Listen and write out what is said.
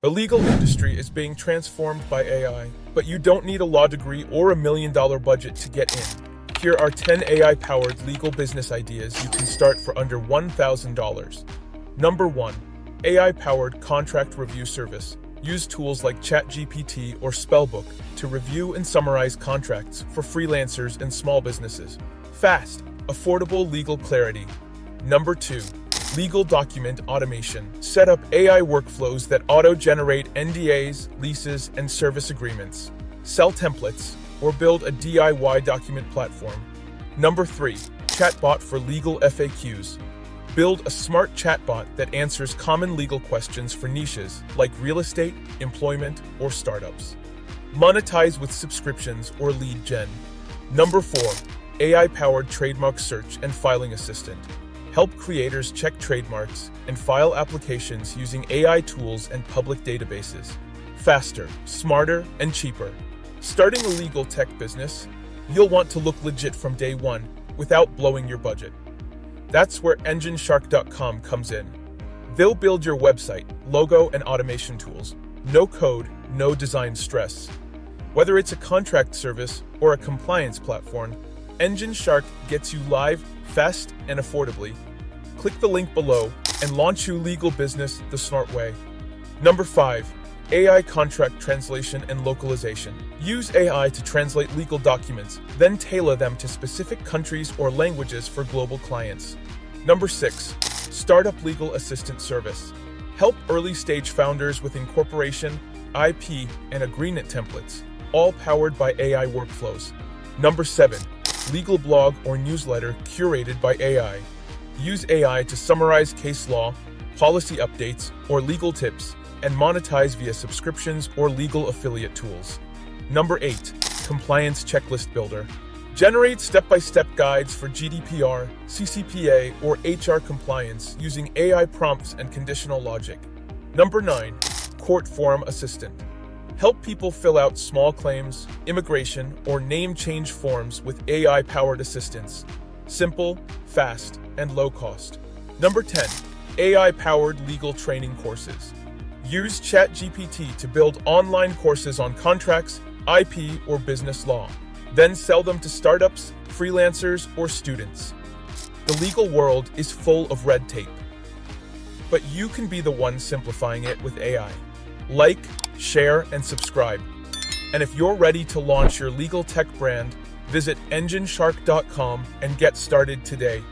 The legal industry is being transformed by AI, but you don't need a law degree or $1 million budget to get in. Here are 10 AI-powered legal business ideas you can start for under $1,000. Number 1. AI-powered contract review service. Use tools like ChatGPT or Spellbook to review and summarize contracts for freelancers and small businesses. Fast, affordable legal clarity. Number 2. Legal document automation. Set up AI workflows that auto-generate NDAs, leases, and service agreements. Sell templates, or build a DIY document platform. Number 3. Chatbot for legal FAQs. Build a smart chatbot that answers common legal questions for niches like real estate, employment, or startups. Monetize with subscriptions or lead gen. Number 4. AI-powered trademark search and filing assistant. Help creators check trademarks and file applications using AI tools and public databases. Faster, smarter, and cheaper. Starting a legal tech business, you'll want to look legit from day one without blowing your budget. That's where EngineShark.com comes in. They'll build your website, logo, and automation tools. No code, no design stress. Whether it's a contract service or a compliance platform, EngineShark gets you live fast and affordably. Click the link below and launch your legal business the smart way. Number 5. AI contract translation and localization. Use AI to translate legal documents, then tailor them to specific countries or languages for global clients. Number 6. Startup legal assistant service. Help early-stage founders with incorporation, IP, and agreement templates, all powered by AI workflows. Number 7. Legal blog or newsletter curated by AI. Use AI to summarize case law, policy updates, or legal tips, and monetize via subscriptions or legal affiliate tools. Number 8. Compliance checklist builder. Generate step-by-step guides for GDPR, CCPA, or HR compliance using AI prompts and conditional logic. Number 9. Court form assistant. Help people fill out small claims, immigration, or name change forms with AI-powered assistance. Simple, fast, and low cost. Number 10. AI-powered legal training courses. Use ChatGPT to build online courses on contracts, IP, or business law. Then sell them to startups, freelancers, or students. The legal world is full of red tape, but you can be the one simplifying it with AI. Like, share, and subscribe. And if you're ready to launch your legal tech brand, visit EngineShark.com and get started today.